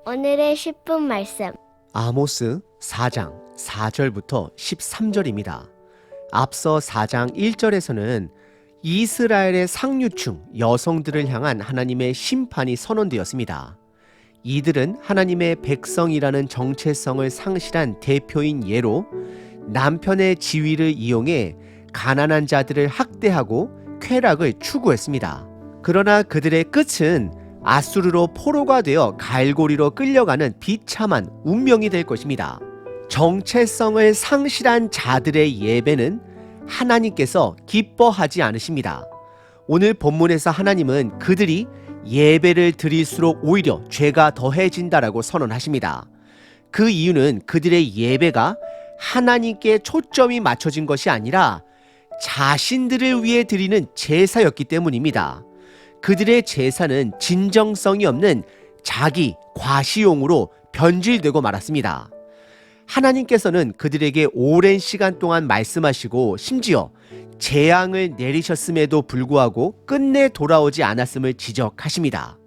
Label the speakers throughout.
Speaker 1: 오늘의 10분 말씀.
Speaker 2: 아모스 4장 4절부터 13절입니다. 앞서 4장 1절에서는 이스라엘의 상류층 여성들을 향한 하나님의 심판이 선언되었습니다. 이들은 하나님의 백성이라는 정체성을 상실한 대표인 예로 남편의 지위를 이용해 가난한 자들을 학대하고 쾌락을 추구했습니다. 그러나 그들의 끝은 아수르로 포로가 되어 갈고리로 끌려가는 비참한 운명이 될 것입니다. 정체성을 상실한 자들의 예배는 하나님께서 기뻐하지 않으십니다. 오늘 본문에서 하나님은 그들이 예배를 드릴수록 오히려 죄가 더해진다라고 선언하십니다. 그 이유는 그들의 예배가 하나님께 초점이 맞춰진 것이 아니라 자신들을 위해 드리는 제사였기 때문입니다. 그들의 제사는 진정성이 없는 자기 과시용으로 변질되고 말았습니다. 하나님께서는 그들에게 오랜 시간 동안 말씀하시고 심지어 재앙을 내리셨음에도 불구하고 끝내 돌아오지 않았음을 지적하십니다.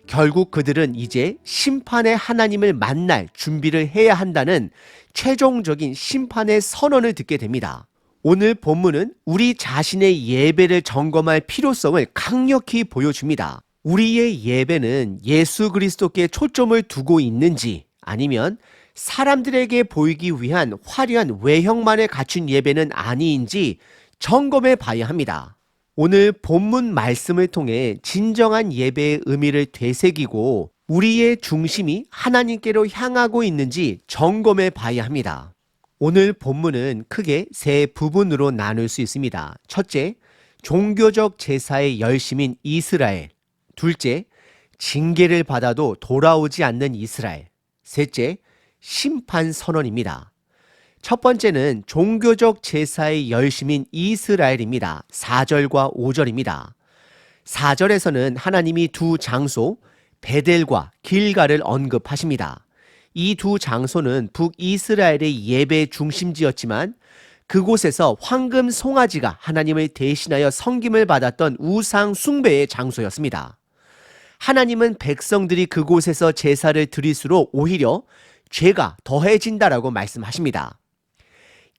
Speaker 2: 결국 그들은 이제 심판의 하나님을 만날 준비를 해야 한다는 최종적인 심판의 선언을 듣게 됩니다. 오늘 본문은 우리 자신의 예배를 점검할 필요성을 강력히 보여줍니다. 우리의 예배는 예수 그리스도께 초점을 두고 있는지 아니면 사람들에게 보이기 위한 화려한 외형만을 갖춘 예배는 아니인지 점검해 봐야 합니다. 오늘 본문 말씀을 통해 진정한 예배의 의미를 되새기고 우리의 중심이 하나님께로 향하고 있는지 점검해 봐야 합니다. 오늘 본문은 크게 세 부분으로 나눌 수 있습니다. 첫째, 종교적 제사의 열심인 이스라엘. 둘째, 징계를 받아도 돌아오지 않는 이스라엘. 셋째, 심판 선언입니다. 첫 번째는 종교적 제사의 열심인 이스라엘입니다. 4절과 5절입니다. 4절에서는 하나님이 두 장소 베델과 길갈을 언급하십니다. 이 두 장소는 북이스라엘의 예배 중심지였지만 그곳에서 황금 송아지가 하나님을 대신하여 섬김을 받았던 우상 숭배의 장소였습니다. 하나님은 백성들이 그곳에서 제사를 드릴수록 오히려 죄가 더해진다라고 말씀하십니다.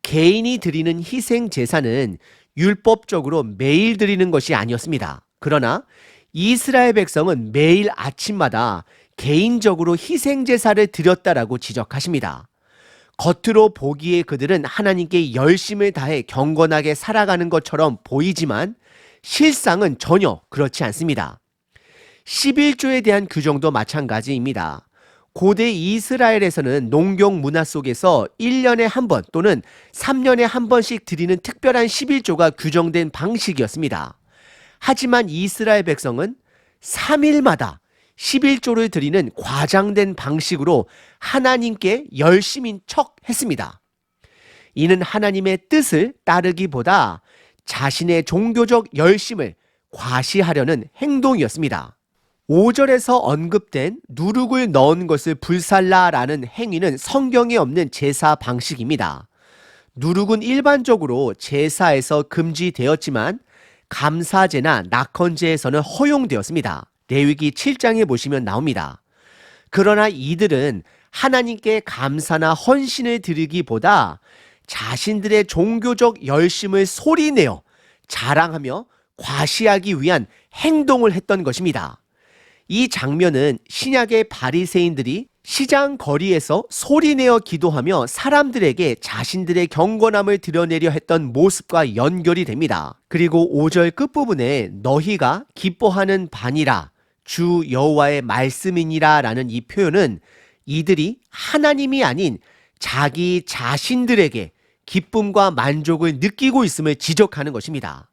Speaker 2: 개인이 드리는 희생 제사는 율법적으로 매일 드리는 것이 아니었습니다. 그러나 이스라엘 백성은 매일 아침마다 개인적으로 희생 제사를 드렸다라고 지적하십니다. 겉으로 보기에 그들은 하나님께 열심을 다해 경건하게 살아가는 것처럼 보이지만 실상은 전혀 그렇지 않습니다. 11조에 대한 규정도 마찬가지입니다. 고대 이스라엘에서는 농경 문화 속에서 1년에 한 번 또는 3년에 한 번씩 드리는 특별한 11조가 규정된 방식이었습니다. 하지만 이스라엘 백성은 3일마다 11조를 드리는 과장된 방식으로 하나님께 열심인 척 했습니다. 이는 하나님의 뜻을 따르기보다 자신의 종교적 열심을 과시하려는 행동이었습니다. 5절에서 언급된 누룩을 넣은 것을 불살라라는 행위는 성경에 없는 제사 방식입니다. 누룩은 일반적으로 제사에서 금지되었지만 감사제나 낙헌제에서는 허용되었습니다. 레위기 7장에 보시면 나옵니다. 그러나 이들은 하나님께 감사나 헌신을 드리기보다 자신들의 종교적 열심을 소리내어 자랑하며 과시하기 위한 행동을 했던 것입니다. 이 장면은 신약의 바리새인들이 시장 거리에서 소리내어 기도하며 사람들에게 자신들의 경건함을 드러내려 했던 모습과 연결이 됩니다. 그리고 5절 끝부분에 너희가 기뻐하는 바니라 주 여호와의 말씀이니라 라는 이 표현은 이들이 하나님이 아닌 자기 자신들에게 기쁨과 만족을 느끼고 있음을 지적하는 것입니다.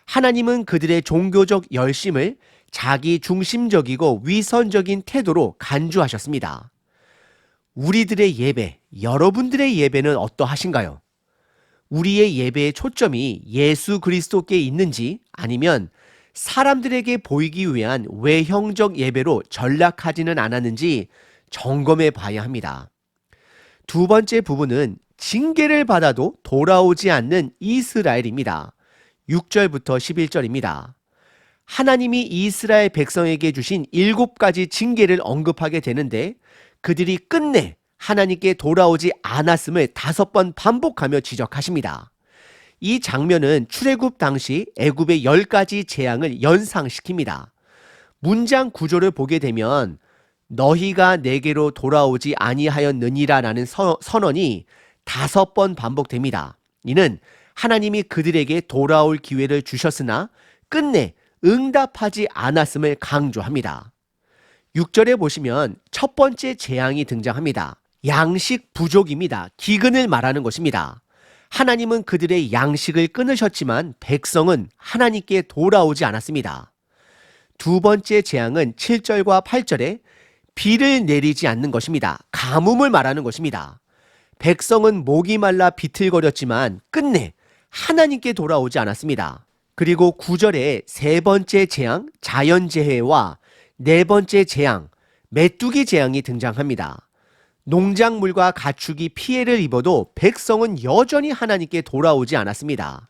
Speaker 2: 하나님은 그들의 종교적 열심을 자기 중심적이고 위선적인 태도로 간주하셨습니다. 우리들의 예배, 여러분들의 예배는 어떠하신가요? 우리의 예배의 초점이 예수 그리스도께 있는지 아니면 사람들에게 보이기 위한 외형적 예배로 전락하지는 않았는지 점검해 봐야 합니다. 두 번째 부분은 징계를 받아도 돌아오지 않는 이스라엘입니다. 6절부터 11절입니다. 하나님이 이스라엘 백성에게 주신 7가지 징계를 언급하게 되는데 그들이 끝내 하나님께 돌아오지 않았음을 5번 반복하며 지적하십니다. 이 장면은 출애굽 당시 애굽의 10가지 재앙을 연상시킵니다. 문장 구조를 보게 되면 너희가 내게로 돌아오지 아니하였느니라 라는 선언이 5번 반복됩니다. 이는 하나님이 그들에게 돌아올 기회를 주셨으나 끝내 응답하지 않았음을 강조합니다. 6절에 보시면 첫 번째 재앙이 등장합니다. 양식 부족입니다. 기근을 말하는 것입니다. 하나님은 그들의 양식을 끊으셨지만 백성은 하나님께 돌아오지 않았습니다. 두 번째 재앙은 7절과 8절에 비를 내리지 않는 것입니다. 가뭄을 말하는 것입니다. 백성은 목이 말라 비틀거렸지만 끝내 하나님께 돌아오지 않았습니다. 그리고 9절에 세 번째 재앙, 자연재해와 네 번째 재앙, 메뚜기 재앙이 등장합니다. 농작물과 가축이 피해를 입어도 백성은 여전히 하나님께 돌아오지 않았습니다.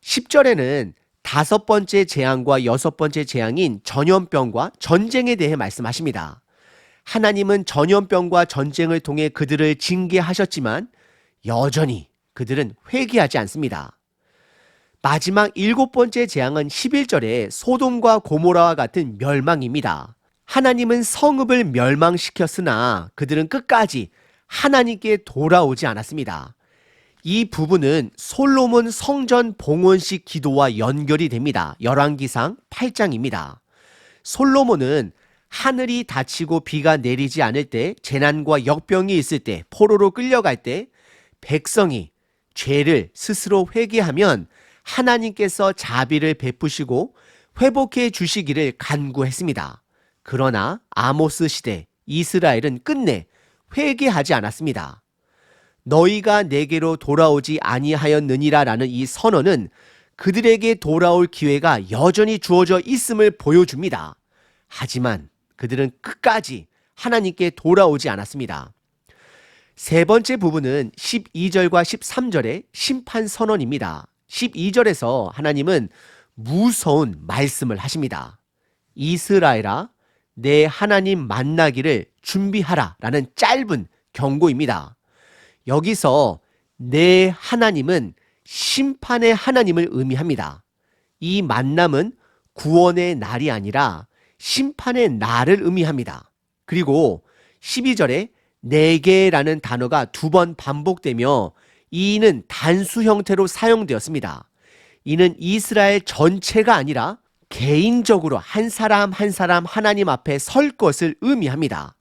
Speaker 2: 10절에는 5번째 재앙과 6번째 재앙인 전염병과 전쟁에 대해 말씀하십니다. 하나님은 전염병과 전쟁을 통해 그들을 징계하셨지만 여전히 그들은 회개하지 않습니다. 마지막 7번째 재앙은 11절에 소돔과 고모라와 같은 멸망입니다. 하나님은 성읍을 멸망시켰으나 그들은 끝까지 하나님께 돌아오지 않았습니다. 이 부분은 솔로몬 성전 봉헌식 기도와 연결이 됩니다. 열왕기상 8장입니다. 솔로몬은 하늘이 닫히고 비가 내리지 않을 때, 재난과 역병이 있을 때, 포로로 끌려갈 때 백성이 죄를 스스로 회개하면 하나님께서 자비를 베푸시고 회복해 주시기를 간구했습니다. 그러나 아모스 시대 이스라엘은 끝내 회개하지 않았습니다. 너희가 내게로 돌아오지 아니하였느니라 라는 이 선언은 그들에게 돌아올 기회가 여전히 주어져 있음을 보여줍니다. 하지만 그들은 끝까지 하나님께 돌아오지 않았습니다. 세 번째 부분은 12절과 13절의 심판 선언입니다. 12절에서 하나님은 무서운 말씀을 하십니다. 이스라엘아, 내 하나님 만나기를 준비하라 라는 짧은 경고입니다. 여기서 내 하나님은 심판의 하나님을 의미합니다. 이 만남은 구원의 날이 아니라 심판의 날을 의미합니다. 그리고 12절에 내게라는 단어가 2번 반복되며 이는 단수 형태로 사용되었습니다. 이는 이스라엘 전체가 아니라 개인적으로 한 사람 한 사람 하나님 앞에 설 것을 의미합니다.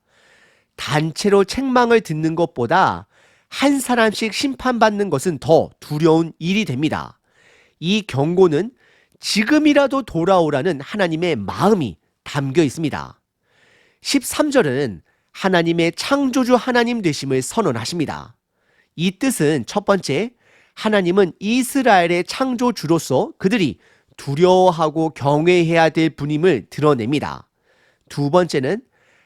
Speaker 2: 단체로 책망을 듣는 것보다 한 사람씩 심판받는 것은 더 두려운 일이 됩니다. 이 경고는 지금이라도 돌아오라는 하나님의 마음이 담겨 있습니다. 13절은 하나님의 창조주 하나님 되심을 선언하십니다. 이 뜻은 첫 번째, 하나님은 이스라엘의 창조주로서 그들이 두려워하고 경외해야 될 분임을 드러냅니다. 두 번째는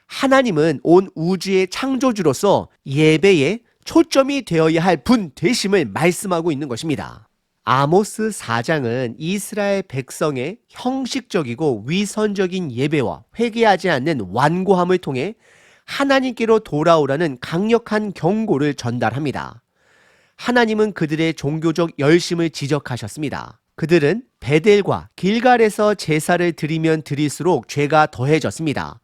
Speaker 2: 하나님은 온 우주의 창조주로서 예배에 초점이 되어야 할 분 되심을 말씀하고 있는 것입니다. 아모스 4장은 이스라엘 백성의 형식적이고 위선적인 예배와 회개하지 않는 완고함을 통해 하나님께로 돌아오라는 강력한 경고를 전달합니다. 하나님은 그들의 종교적 열심을 지적하셨습니다. 그들은 베델과 길갈에서 제사를 드리면 드릴수록 죄가 더해졌습니다.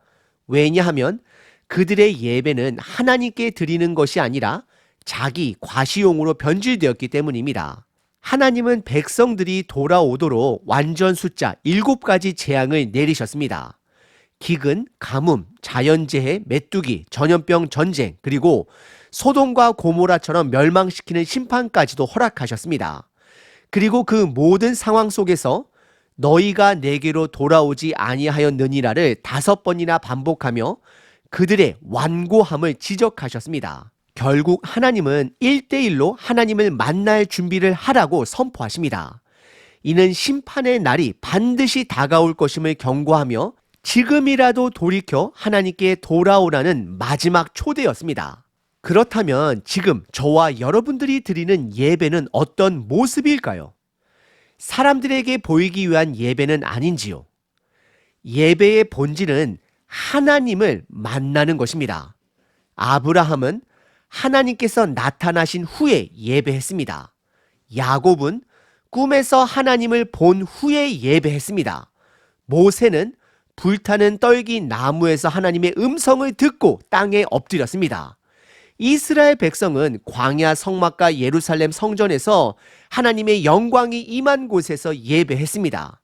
Speaker 2: 왜냐하면 그들의 예배는 하나님께 드리는 것이 아니라 자기 과시용으로 변질되었기 때문입니다. 하나님은 백성들이 돌아오도록 완전 숫자 7가지 재앙을 내리셨습니다. 기근, 가뭄, 자연재해, 메뚜기, 전염병, 전쟁, 그리고 소돔과 고모라처럼 멸망시키는 심판까지도 허락하셨습니다. 그리고 그 모든 상황 속에서 너희가 내게로 돌아오지 아니하였느니라를 5번이나 반복하며 그들의 완고함을 지적하셨습니다. 결국 하나님은 1대1로 하나님을 만날 준비를 하라고 선포하십니다. 이는 심판의 날이 반드시 다가올 것임을 경고하며 지금이라도 돌이켜 하나님께 돌아오라는 마지막 초대였습니다. 그렇다면 지금 저와 여러분들이 드리는 예배는 어떤 모습일까요? 사람들에게 보이기 위한 예배는 아닌지요? 예배의 본질은 하나님을 만나는 것입니다. 아브라함은 하나님께서 나타나신 후에 예배했습니다. 야곱은 꿈에서 하나님을 본 후에 예배했습니다. 모세는 불타는 떨기 나무에서 하나님의 음성을 듣고 땅에 엎드렸습니다. 이스라엘 백성은 광야 성막과 예루살렘 성전에서 하나님의 영광이 임한 곳에서 예배했습니다.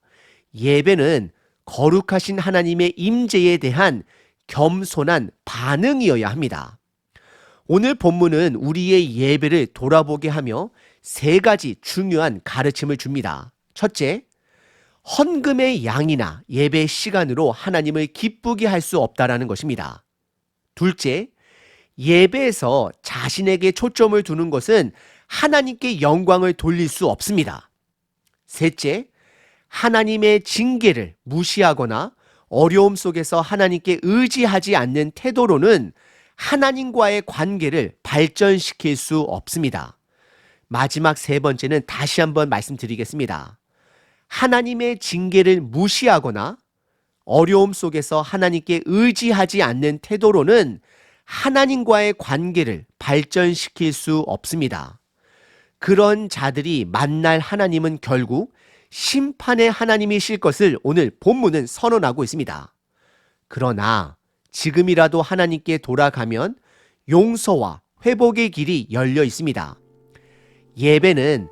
Speaker 2: 예배는 거룩하신 하나님의 임재에 대한 겸손한 반응이어야 합니다. 오늘 본문은 우리의 예배를 돌아보게 하며 세 가지 중요한 가르침을 줍니다. 첫째, 헌금의 양이나 예배 시간으로 하나님을 기쁘게 할 수 없다라는 것입니다. 둘째, 예배에서 자신에게 초점을 두는 것은 하나님께 영광을 돌릴 수 없습니다. 셋째, 하나님의 징계를 무시하거나 어려움 속에서 하나님께 의지하지 않는 태도로는 하나님과의 관계를 발전시킬 수 없습니다. 마지막 세 번째는 다시 한번 말씀드리겠습니다. 하나님의 징계를 무시하거나 어려움 속에서 하나님께 의지하지 않는 태도로는 하나님과의 관계를 발전시킬 수 없습니다. 그런 자들이 만날 하나님은 결국 심판의 하나님이실 것을 오늘 본문은 선언하고 있습니다. 그러나 지금이라도 하나님께 돌아가면 용서와 회복의 길이 열려 있습니다. 예배는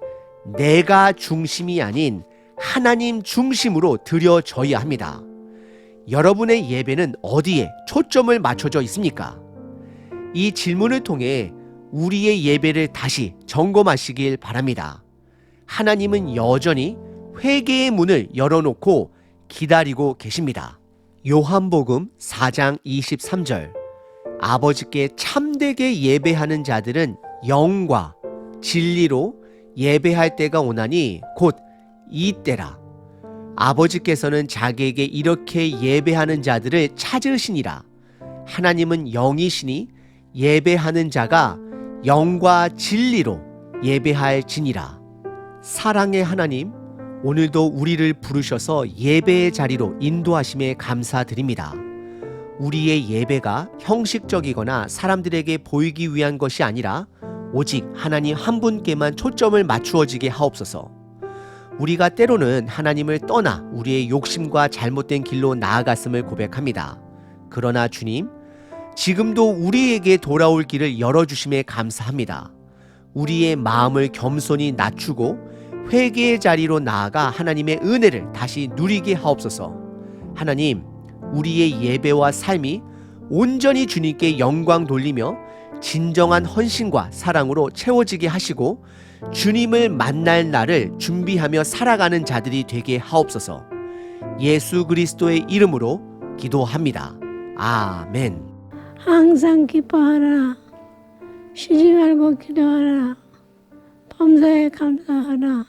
Speaker 2: 내가 중심이 아닌 하나님 중심으로 드려져야 합니다. 여러분의 예배는 어디에 초점을 맞춰져 있습니까? 이 질문을 통해 우리의 예배를 다시 점검하시길 바랍니다. 하나님은 여전히 회개의 문을 열어놓고 기다리고 계십니다. 요한복음 4장 23절 아버지께 참되게 예배하는 자들은 영과 진리로 예배할 때가 오나니 곧 이때라. 아버지께서는 자기에게 이렇게 예배하는 자들을 찾으시니라. 하나님은 영이시니 예배하는 자가 영과 진리로 예배할지니라. 사랑의 하나님, 오늘도 우리를 부르셔서 예배의 자리로 인도하심에 감사드립니다. 우리의 예배가 형식적이거나 사람들에게 보이기 위한 것이 아니라 오직 하나님 한 분께만 초점을 맞추어지게 하옵소서. 우리가 때로는 하나님을 떠나 우리의 욕심과 잘못된 길로 나아갔음을 고백합니다. 그러나 주님, 지금도 우리에게 돌아올 길을 열어주심에 감사합니다. 우리의 마음을 겸손히 낮추고 회개의 자리로 나아가 하나님의 은혜를 다시 누리게 하옵소서. 하나님, 우리의 예배와 삶이 온전히 주님께 영광 돌리며 진정한 헌신과 사랑으로 채워지게 하시고 주님을 만날 날을 준비하며 살아가는 자들이 되게 하옵소서. 예수 그리스도의 이름으로 기도합니다. 아멘.
Speaker 3: 항상 기뻐하라. 쉬지 말고 기도하라. 범사에 감사하라.